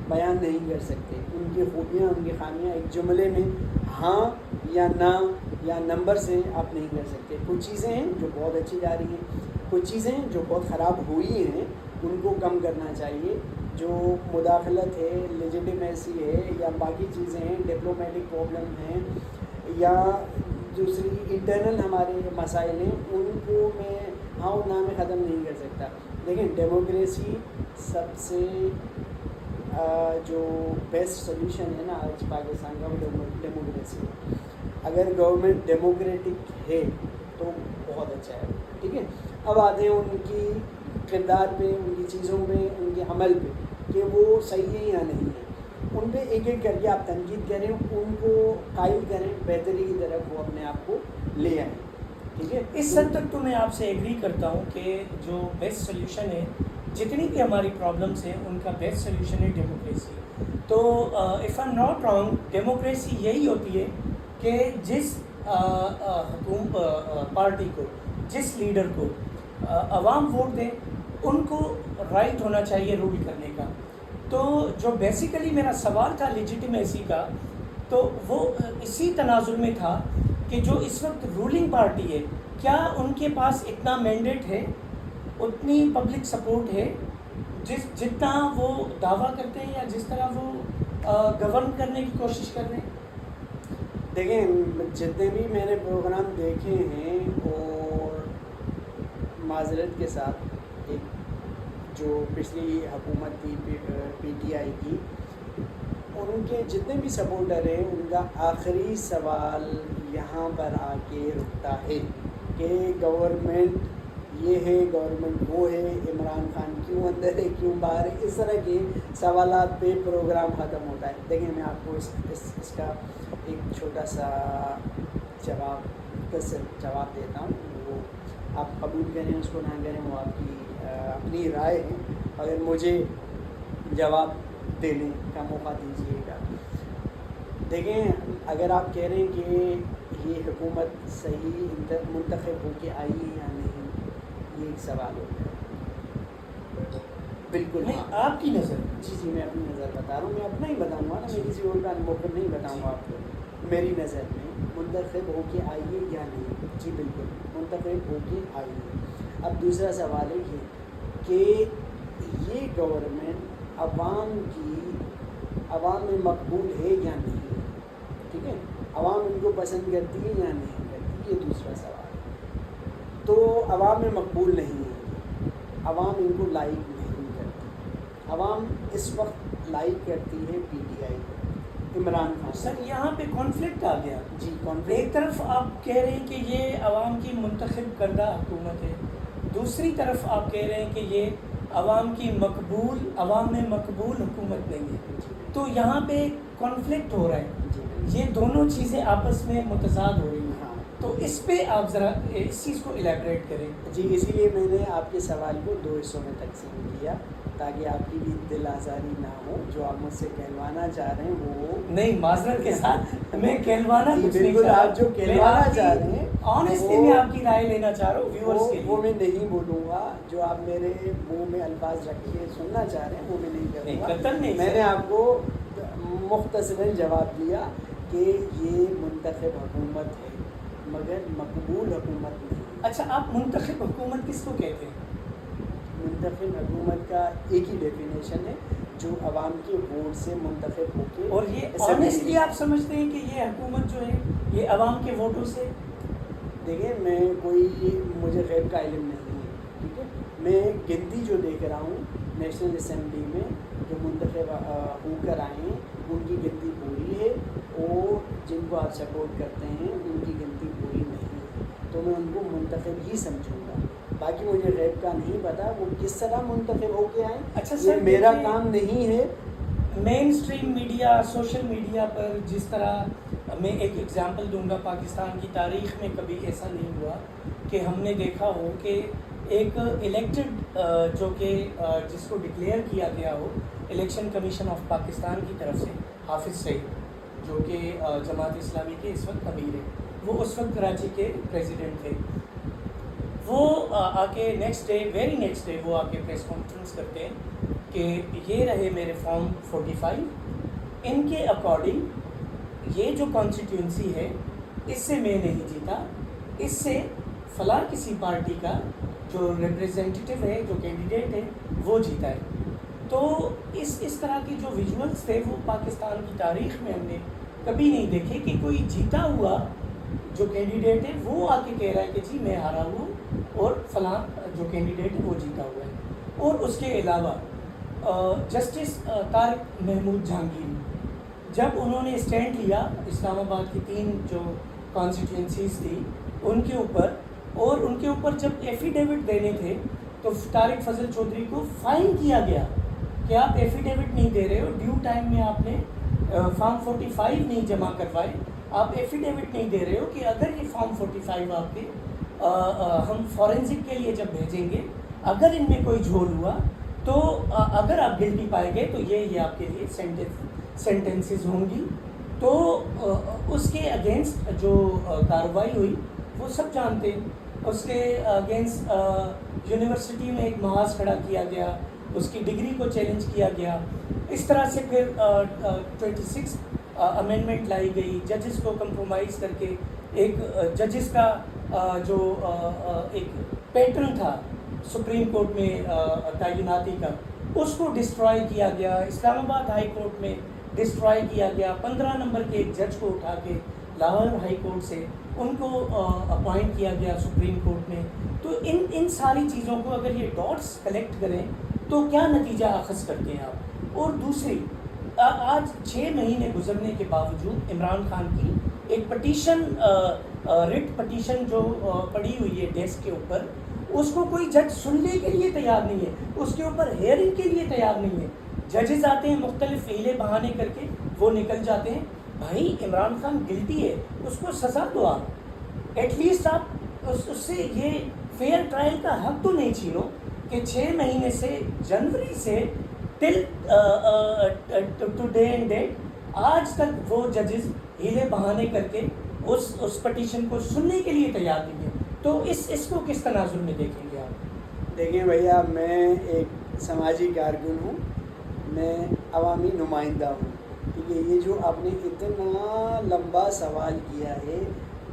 بیان نہیں کر سکتے. ان کی خوبیاں ان کی خامیاں ایک جملے میں ہاں یا نہ یا نمبر سے آپ نہیں کر سکتے. کچھ چیزیں ہیں جو بہت اچھی جا رہی ہیں، کچھ چیزیں جو بہت خراب ہوئی ہیں ان کو کم کرنا چاہیے. جو مداخلت ہے، لیجیٹیمیسی ہے یا باقی چیزیں ہیں، ڈپلومیٹک پرابلم ہیں یا دوسری انٹرنل ہمارے مسائل ہیں، ان کو میں ہاں و نہ میں ختم نہیں کر سکتا. لیکن ڈیموکریسی سب سے جو بیسٹ سولوشن ہے نا آج پاکستان کا، وہ ڈیموکریسی ہے. اگر گورنمنٹ ڈیموکریٹک ہے تو بہت اچھا ہے. ٹھیک ہے، اب آتے ہیں ان کی کردار پہ، ان کی چیزوں پہ، ان کے عمل پہ کہ وہ صحیح ہے یا نہیں ہے. ان پہ ایک ایک کر کے آپ تنقید کریں، ان کو قائل کریں، بہتری کی طرف وہ اپنے آپ کو لے آئیں. ٹھیک ہے، اس حد تک تو میں آپ سے ایگری کرتا ہوں کہ جو بیسٹ سلیوشن ہے، جتنی بھی ہماری پرابلمس ہیں ان کا بیسٹ سلیوشن ہے ڈیموکریسی. تو if I am not wrong, democracy یہی ہوتی ہے کہ جس پارٹی کو، جس لیڈر کو عوام ووٹ دیں ان کو رائٹ ہونا چاہیے رول کرنے کا. تو جو بیسیکلی میرا سوال تھا لیجیٹیمیسی کا، تو وہ اسی تناظر میں تھا کہ جو اس وقت رولنگ پارٹی ہے، کیا ان کے پاس اتنا مینڈیٹ ہے، اتنی پبلک سپورٹ ہے جتنا وہ دعویٰ کرتے ہیں یا جس طرح وہ گورن کرنے کی کوشش کر رہے ہیں؟ دیکھیں جتنے بھی میں نے پروگرام دیکھے ہیں، اور معذرت کے ساتھ ایک جو پچھلی حکومت تھی پی ٹی آئی کی، ان کے جتنے بھی سپورٹر ہیں ان کا آخری سوال یہاں پر آ کے رکتا ہے کہ گورنمنٹ یہ ہے، گورنمنٹ وہ ہے، عمران خان کیوں اندر ہے، کیوں باہر ہے. اس طرح کے سوالات پہ پروگرام ختم ہوتا ہے. دیکھیں میں آپ کو اس کا ایک چھوٹا سا جواب دیتا ہوں. وہ آپ قبول کریں اس کو نہ کریں وہ آپ کی اپنی رائے ہے. اگر مجھے جواب دینے کا موقع دیجیے گا. دیکھیں اگر آپ کہہ رہے ہیں کہ یہ حکومت صحیح منتخب ہو کے آئی ہے یا نہیں، یہ ایک سوال ہوتا ہے. بالکل نہیں، ہاں. آپ کی نظر؟ جی میں اپنی نظر بتا رہا ہوں. میں اپنا ہی بتاؤں گا نا، میں کسی اور کا موقع نہیں بتاؤں گا آپ کو. میری نظر میں منتخب ہو کے آئی ہے یا نہیں، جی بالکل منتخب ہو کے آئی ہے. اب دوسرا سوال ہے یہ کہ یہ گورنمنٹ عوام میں مقبول ہے یا نہیں ہے. ٹھیک ہے، عوام ان کو پسند کرتی ہے یا نہیں کرتی، یہ دوسرا سوال ہے. تو عوام میں مقبول نہیں ہے، عوام ان کو لائک نہیں کرتی. عوام اس وقت لائک کرتی ہے پی ٹی آئی کو، عمران خان. سر یہاں پہ کانفلکٹ آ گیا. جی ایک کانفلکٹ. طرف آپ کہہ رہے ہیں کہ یہ عوام کی منتخب کردہ حکومت ہے، دوسری طرف آپ کہہ رہے ہیں کہ یہ عوام میں مقبول حکومت نہیں ہے. تو یہاں پہ کانفلکٹ ہو رہا ہے، جی یہ دونوں چیزیں آپس میں متضاد ہو رہی ہیں. ہاں. تو اس پہ آپ ذرا اس چیز کو الیبریٹ کریں. جی اسی لیے میں نے آپ کے سوال کو 2 حصوں میں تقسیم کیا تاکہ آپ کی بھی دل آزاری نہ ہو. جو آپ مجھ سے کہلوانا چاہ رہے ہیں وہ نہیں، معذرت کے ساتھ میں کہلوانا کچھ نہیں بالکل چاہ رہا. آپ جو کہلوانا چاہ رہے ہیں آنیسٹلی میں آپ کی رائے لینا چاہ رہا ہوں ویورز کے وہ لیے. میں نہیں بولوں گا. جو آپ میرے منہ میں الفاظ رکھ کے سننا چاہ رہے ہیں وہ میں نہیں کروں گا. قطعاً نہیں. میں نے آپ کو مختصراً جواب دیا کہ یہ منتخب حکومت ہے مگر مقبول حکومت نہیں. اچھا، آپ منتخب حکومت کس کو کہتے ہیں؟ منتخب حکومت کا ایک ہی ڈیفینیشن ہے، جو عوام کے ووٹ سے منتخب ہو کے. اور یہ آنیسٹلی آپ سمجھتے ہیں کہ یہ حکومت جو ہے یہ عوام کے ووٹوں سے؟ دیکھیں مجھے غیب کا علم نہیں ہے. ٹھیک ہے، میں گنتی جو دیکھ رہا ہوں نیشنل اسمبلی میں جو منتخب ہو کر آئے ہیں ان کی گنتی پوری ہے، اور جن کو آپ سپورٹ کرتے ہیں ان کی گنتی پوری نہیں ہے. تو میں ان کو منتخب ہی سمجھوں گا. باقی مجھے غیب کا نہیں پتا وہ کس طرح منتخب ہو کے آئیں. اچھا یہ سر، میرا کام نہیں ہے. مین اسٹریم میڈیا، سوشل میڈیا پر جس طرح، میں ایک ایگزامپل دوں گا، پاکستان کی تاریخ میں کبھی ایسا نہیں ہوا کہ ہم نے دیکھا ہو کہ ایک الیکٹڈ جو کہ جس کو ڈکلیئر کیا گیا ہو الیکشن کمیشن آف پاکستان کی طرف سے، حافظ سعید جو کہ جماعت اسلامی کے اس وقت امیر ہیں، وہ اس وقت کراچی کے پریزیڈنٹ تھے. وہ آ کے ویری نیکسٹ ڈے وہ آ کے پریس کانفرنس کرتے ہیں کہ یہ رہے میرے فارم 45، ان کے اکارڈنگ یہ جو کانسٹیٹیوئنسی ہے اس سے میں نہیں جیتا، اس سے فلاں کسی پارٹی کا جو ریپریزنٹیٹیو ہے، جو کینڈیڈیٹ ہے، وہ جیتا ہے. تو اس طرح کے جو ویژولس تھے وہ پاکستان کی تاریخ میں ہم نے کبھی نہیں دیکھے کہ کوئی جیتا ہوا جو کینڈیڈیٹ ہے وہ آ کے کہہ رہا ہے کہ جی میں ہارا ہوں اور فلاں جو کینڈیڈیٹ ہے وہ جیتا ہوا ہے. اور اس کے علاوہ جسٹس طارق محمود جہانگیر جب انہوں نے اسٹینڈ لیا اسلام آباد کی 3 جو کانسٹیٹوئنسیز تھی ان کے اوپر، اور ان کے اوپر جب ایفیڈیوٹ دینے تھے تو طارق فضل چودھری کو فائن کیا گیا کہ آپ ایفیڈیوٹ نہیں دے رہے ہو، ڈیو ٹائم میں آپ نے فارم 45 نہیں جمع کروائے، آپ ایفیڈیوٹ نہیں دے رہے ہو کہ اگر یہ فارم 45 آپ کے ہم فورینسک کے لیے جب بھیجیں گے، اگر ان میں کوئی جھول ہوا تو اگر آپ گلٹی پائے گئے تو یہ آپ کے لیے سینٹنسز ہوں گی. تو اس کے اگینسٹ جو کارروائی ہوئی وہ سب جانتے ہیں. اس کے اگینسٹ یونیورسٹی میں ایک محاذ کھڑا کیا گیا، اس کی ڈگری کو چیلنج کیا گیا. اس طرح سے پھر 26 امینڈمنٹ لائی گئی، ججز کو کمپرومائز کر کے ایک ججز کا جو ایک پیٹرن تھا سپریم کورٹ میں تعیناتی کا، اس کو ڈسٹرائے کیا گیا. اسلام آباد ہائی کورٹ میں ڈسٹرائے کیا گیا. 15 نمبر کے ایک جج کو اٹھا کے لاہور ہائی کورٹ سے ان کو اپوائنٹ کیا گیا سپریم کورٹ میں. تو ان ساری چیزوں کو اگر یہ ڈاٹس کلیکٹ کریں تو کیا نتیجہ اخذ کرتے ہیں آپ. اور دوسری، آج 6 مہینے گزرنے کے باوجود عمران خان کی ایک پٹیشن ریٹ پٹیشن جو پڑی ہوئی ہے ڈیسک کے اوپر، اس کو کوئی جج سننے کے لیے تیار نہیں ہے، اس کے اوپر ہیئرنگ کے لیے تیار نہیں ہے. ججز آتے ہیں مختلف ہیلے بہانے کر کے وہ نکل جاتے ہیں. بھائی عمران خان گلٹی ہے، اس کو سزا دو، آپ ایٹ لیسٹ آپ اس سے یہ فیئر ٹرائل کا حق تو نہیں چھینو کہ 6 مہینے سے جنوری سے ٹل ٹو ڈے اینڈ ڈیٹ آج تک وہ ججز ہیلے بہانے کر کے اس پٹیشن کو سننے کے لیے تیار نہیں ہے. تو اس کو کس تناظر میں دیکھیں گے آپ؟ دیکھیں بھیا، میں ایک سماجی کارکن ہوں، میں عوامی نمائندہ ہوں، ٹھیک ہے. یہ جو آپ نے اتنا لمبا سوال کیا ہے،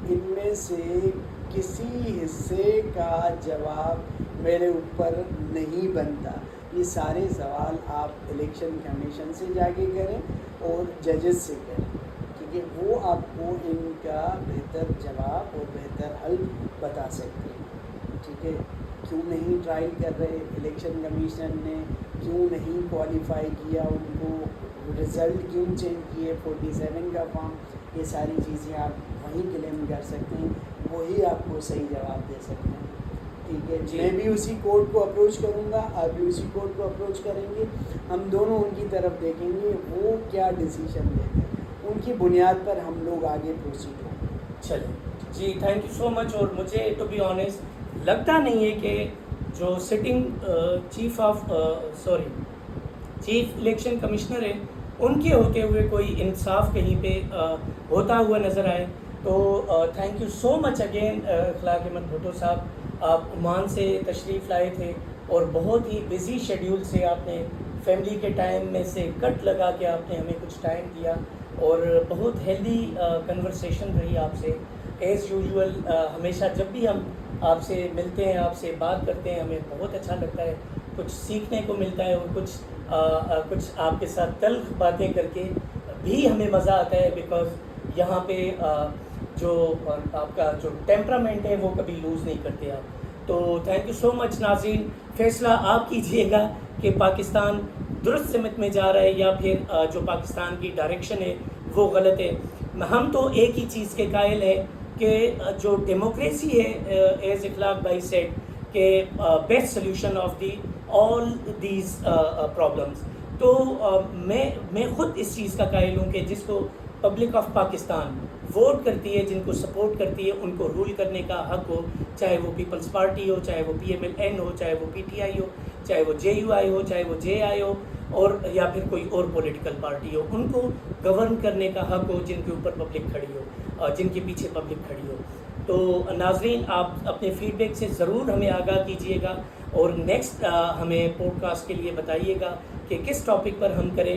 ان میں سے کسی حصے کا جواب میرے اوپر نہیں بنتا. یہ سارے سوال آپ الیکشن کمیشن سے جا کے کریں اور ججز سے کریں، ٹھیک ہے. وہ آپ کو ان کا بہتر جواب اور بہتر حل بتا سکتے ہیں، ٹھیک ہے. کیوں نہیں ٹرائل کر رہے الیکشن کمیشن نے، کیوں نہیں کوالیفائی کیا ان کو، رزلٹ کیوں چینج کیے 47 کا فارم، یہ ساری چیزیں آپ وہیں کلیم کر سکتے ہیں، وہی آپ کو صحیح جواب دے سکتے ہیں، ٹھیک ہے. میں بھی اسی کورٹ کو اپروچ کروں گا، آپ بھی اسی کورٹ کو اپروچ کریں گے. ہم دونوں ان کی طرف دیکھیں گے وہ کیا ڈیسیشن لیتے ہیں، ان کی بنیاد پر ہم لوگ آگے پروسیڈ ہوں گے. چلیں جی، تھینک یو سو مچ. اور مجھے ٹو بی آنیسٹ لگتا نہیں ہے کہ جو سٹنگ چیف الیکشن کمشنر ہے ان کے ہوتے ہوئے کوئی انصاف کہیں پہ ہوتا ہوا نظر آئے. تو thank you so much again اخلاق احمد بھٹو صاحب. آپ عمان سے تشریف لائے تھے اور بہت ہی بزی شیڈیول سے آپ نے فیملی کے ٹائم میں سے کٹ لگا کے آپ نے ہمیں کچھ ٹائم دیا اور بہت ہیلدی کنورسیشن رہی آپ سے. ایز یوزول ہمیشہ جب بھی ہم آپ سے ملتے ہیں، آپ سے بات کرتے ہیں، ہمیں بہت اچھا لگتا ہے، کچھ سیکھنے کو ملتا ہے اور کچھ آپ کے ساتھ تلخ باتیں کر کے بھی ہمیں مزہ آتا ہے، بیکاز یہاں پہ جو آپ کا جو ٹیمپرامنٹ ہے وہ کبھی لوز نہیں کرتے آپ. تو تھینک یو سو مچ. ناظرین، فیصلہ آپ کیجئے گا کہ پاکستان درست سمت میں جا رہا ہے یا پھر جو پاکستان کی ڈائریکشن ہے وہ غلط ہے. ہم تو ایک ہی چیز کے قائل ہیں کہ جو ڈیموکریسی ہے، ایز اخلاق بھائی سیڈ، کہ best solution of the all these problems. تو میں خود اس چیز کا قائل ہوں کہ جس کو پبلک آف پاکستان ووٹ کرتی ہے، جن کو سپورٹ کرتی ہے ان کو رول کرنے کا حق ہو، چاہے وہ پیپلز پارٹی ہو، چاہے وہ PMLN ہو، چاہے وہ PTI ہو، چاہے وہ JUI ہو، چاہے وہ JI ہو، اور یا پھر کوئی اور پولیٹیکل پارٹی ہو، ان کو گورن کرنے کا حق ہو جن کے اوپر پبلک کھڑی ہو اور جن کے پیچھے پبلک کھڑی ہو۔ تو ناظرین، آپ اپنے فیڈ بیک سے ضرور ہمیں آگاہ کیجیے گا، اور نیکسٹ ہمیں پوڈ کاسٹ کے لیے بتائیے گا کہ کس ٹاپک پر ہم کریں،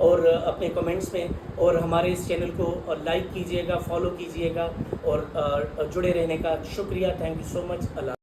اور اپنے کمنٹس میں، اور ہمارے اس چینل کو لائک کیجیے گا، فالو کیجیے گا، اور جڑے رہنے کا شکریہ۔ Thank you so much. Allah